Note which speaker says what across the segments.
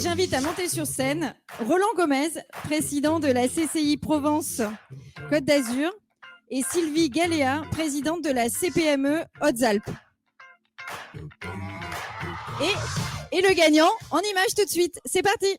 Speaker 1: J'invite à monter sur scène Roland Gomez, président de la CCI Provence-Côte d'Azur, et Sylvie Galéa, présidente de la CPME Hautes-Alpes. Et le gagnant, en image tout de suite. C'est parti!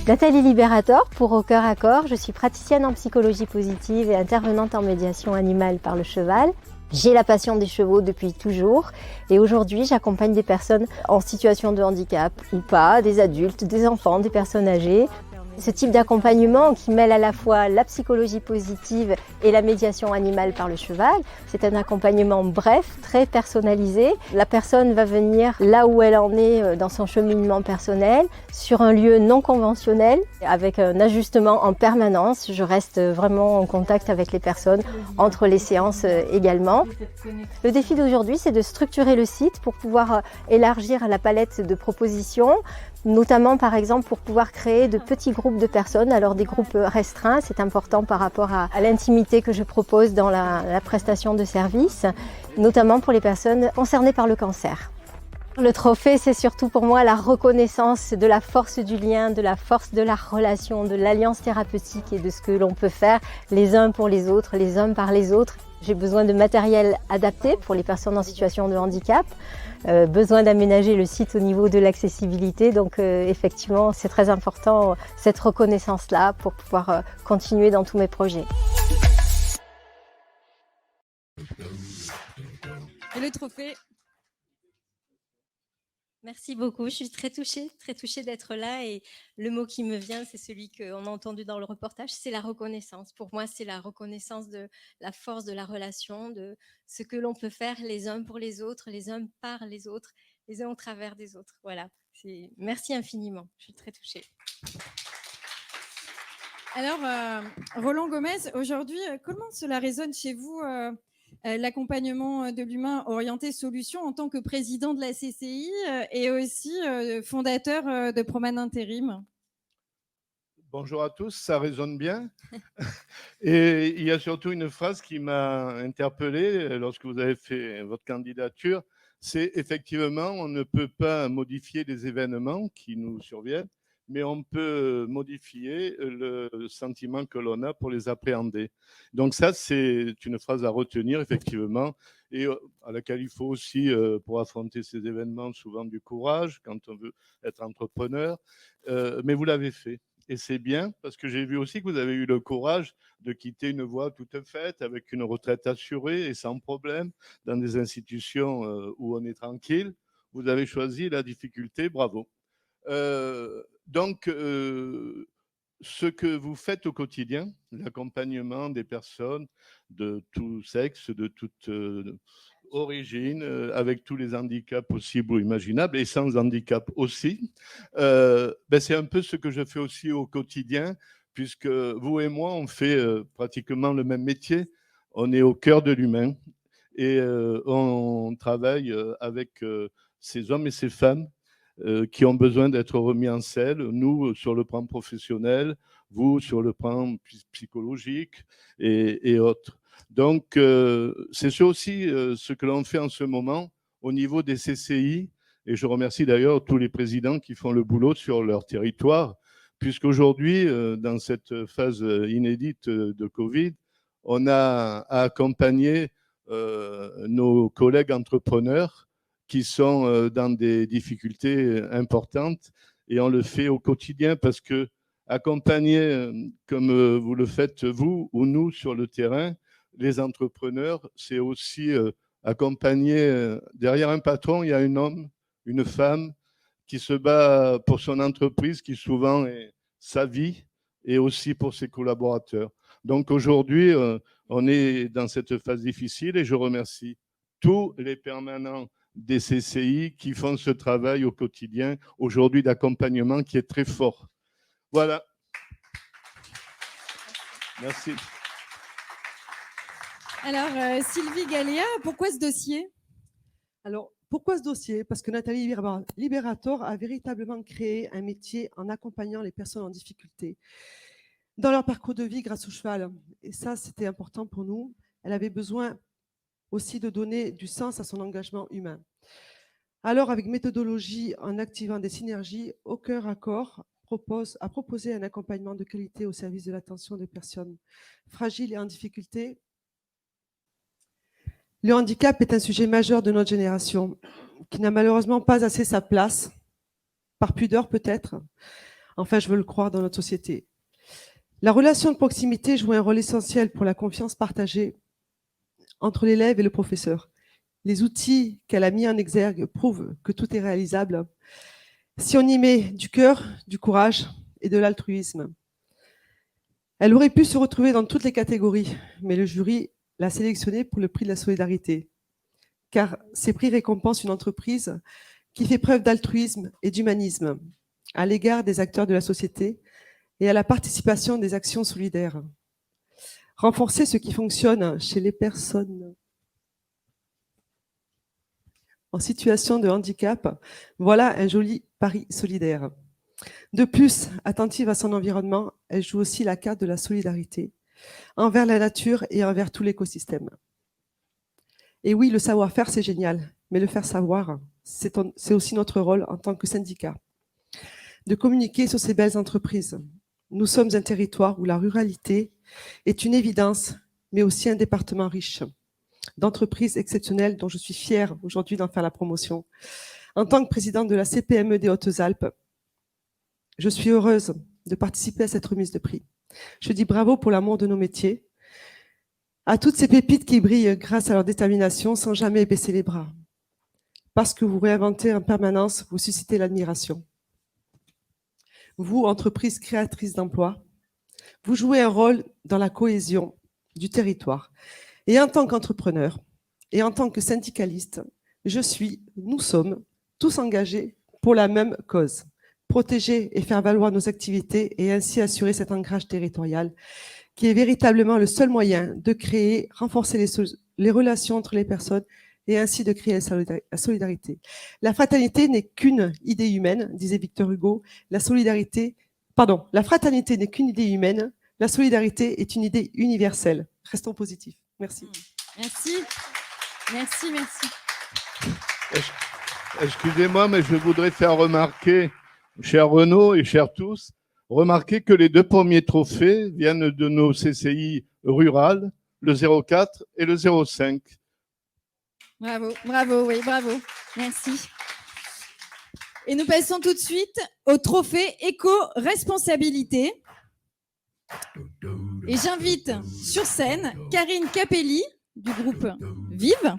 Speaker 2: Nathalie Liberator pour Au Cœur à Corps. Je suis praticienne en psychologie positive et intervenante en médiation animale par le cheval. J'ai la passion des chevaux depuis toujours et aujourd'hui j'accompagne des personnes en situation de handicap ou pas, des adultes, des enfants, des personnes âgées. Ce type d'accompagnement qui mêle à la fois la psychologie positive et la médiation animale par le cheval, c'est un accompagnement bref, très personnalisé. La personne va venir là où elle en est dans son cheminement personnel, sur un lieu non conventionnel, avec un ajustement en permanence. Je reste vraiment en contact avec les personnes entre les séances également. Le défi d'aujourd'hui, c'est de structurer le site pour pouvoir élargir la palette de propositions, notamment par exemple pour pouvoir créer de petits groupes de personnes, alors des groupes restreints, c'est important par rapport à l'intimité que je propose dans la prestation de services, notamment pour les personnes concernées par le cancer. Le trophée, c'est surtout pour moi la reconnaissance de la force du lien, de la force de la relation, de l'alliance thérapeutique et de ce que l'on peut faire les uns pour les autres, les uns par les autres. J'ai besoin de matériel adapté pour les personnes en situation de handicap, besoin d'aménager le site au niveau de l'accessibilité. Donc effectivement, c'est très important cette reconnaissance-là pour pouvoir continuer dans tous mes projets.
Speaker 1: Et le trophée?
Speaker 2: Merci beaucoup, je suis très touchée d'être là et le mot qui me vient, c'est celui qu'on a entendu dans le reportage, c'est la reconnaissance. Pour moi, c'est la reconnaissance de la force de la relation, de ce que l'on peut faire les uns pour les autres, les uns par les autres, les uns au travers des autres. Voilà, merci infiniment, je suis très touchée.
Speaker 1: Alors, Roland Gomez, aujourd'hui, comment cela résonne chez vous l'accompagnement de l'humain orienté solution en tant que président de la CCI et aussi fondateur de Proman Intérim?
Speaker 3: Bonjour à tous, ça résonne bien. Et il y a surtout une phrase qui m'a interpellé lorsque vous avez fait votre candidature, c'est effectivement, on ne peut pas modifier les événements qui nous surviennent, mais on peut modifier le sentiment que l'on a pour les appréhender. Donc ça, c'est une phrase à retenir, effectivement, et à laquelle il faut aussi, pour affronter ces événements, souvent du courage, quand on veut être entrepreneur, mais vous l'avez fait. Et c'est bien, parce que j'ai vu aussi que vous avez eu le courage de quitter une voie toute faite, avec une retraite assurée et sans problème, dans des institutions où on est tranquille. Vous avez choisi la difficulté, bravo. Donc, ce que vous faites au quotidien, l'accompagnement des personnes de tout sexe, de toute origine, avec tous les handicaps possibles ou imaginables, et sans handicap aussi, c'est un peu ce que je fais aussi au quotidien, puisque vous et moi, on fait pratiquement le même métier. On est au cœur de l'humain et on travaille avec ces hommes et ces femmes qui ont besoin d'être remis en selle, nous sur le plan professionnel, vous sur le plan psychologique et autres. Donc, c'est aussi ce que l'on fait en ce moment au niveau des CCI, et je remercie d'ailleurs tous les présidents qui font le boulot sur leur territoire, puisqu'aujourd'hui, dans cette phase inédite de Covid, on a à accompagner nos collègues entrepreneurs qui sont dans des difficultés importantes, et on le fait au quotidien parce que accompagner, comme vous le faites vous ou nous sur le terrain, les entrepreneurs, c'est aussi accompagner. Derrière un patron, il y a un homme, une femme qui se bat pour son entreprise, qui souvent est sa vie, et aussi pour ses collaborateurs. Donc aujourd'hui, on est dans cette phase difficile et je remercie tous les permanents des CCI qui font ce travail au quotidien, aujourd'hui d'accompagnement qui est très fort. Voilà. Merci.
Speaker 1: Alors, Sylvie Galéa, pourquoi ce dossier?
Speaker 4: Alors, pourquoi ce dossier? Parce que Nathalie Liberator a véritablement créé un métier en accompagnant les personnes en difficulté. dans leur parcours de vie grâce au cheval. Et ça, c'était important pour nous. Elle avait besoin aussi de donner du sens à son engagement humain. Alors, avec méthodologie, en activant des synergies, Au Cœur à Corps a proposé un accompagnement de qualité au service de l'attention des personnes fragiles et en difficulté. Le handicap est un sujet majeur de notre génération, qui n'a malheureusement pas assez sa place, par pudeur peut-être, enfin je veux le croire, dans notre société. La relation de proximité joue un rôle essentiel pour la confiance partagée entre l'élève et le professeur. Les outils qu'elle a mis en exergue prouvent que tout est réalisable si on y met du cœur, du courage et de l'altruisme. Elle aurait pu se retrouver dans toutes les catégories, mais le jury l'a sélectionnée pour le prix de la solidarité, car ces prix récompensent une entreprise qui fait preuve d'altruisme et d'humanisme à l'égard des acteurs de la société et à la participation des actions solidaires. Renforcer ce qui fonctionne chez les personnes en situation de handicap, voilà un joli pari solidaire. De plus, attentive à son environnement, elle joue aussi la carte de la solidarité envers la nature et envers tout l'écosystème. Et oui, le savoir-faire, c'est génial, mais le faire savoir, c'est aussi notre rôle en tant que syndicat, de communiquer sur ces belles entreprises. Nous sommes un territoire où la ruralité est une évidence, mais aussi un département riche d'entreprises exceptionnelles dont je suis fière aujourd'hui d'en faire la promotion. En tant que présidente de la CPME des Hautes-Alpes, je suis heureuse de participer à cette remise de prix. Je dis bravo pour l'amour de nos métiers, à toutes ces pépites qui brillent grâce à leur détermination sans jamais baisser les bras. Parce que vous réinventez en permanence, vous suscitez l'admiration. Vous, entreprise créatrice d'emplois, vous jouez un rôle dans la cohésion du territoire. Et en tant qu'entrepreneur et en tant que syndicaliste, nous sommes tous engagés pour la même cause. Protéger et faire valoir nos activités et ainsi assurer cet ancrage territorial qui est véritablement le seul moyen de créer, renforcer les relations entre les personnes et ainsi de créer la solidarité. La fraternité n'est qu'une idée humaine, disait Victor Hugo. La fraternité n'est qu'une idée humaine, la solidarité est une idée universelle. Restons positifs. Merci.
Speaker 1: Merci. Merci, merci.
Speaker 3: Excusez-moi, mais je voudrais faire remarquer, cher Renaud et chers tous, remarquez que les 2 premiers trophées viennent de nos CCI rurales, le 04 et le 05.
Speaker 1: Bravo, bravo, oui, bravo. Merci. Et nous passons tout de suite au trophée éco-responsabilité. Et j'invite sur scène Karine Capelli du groupe Vive.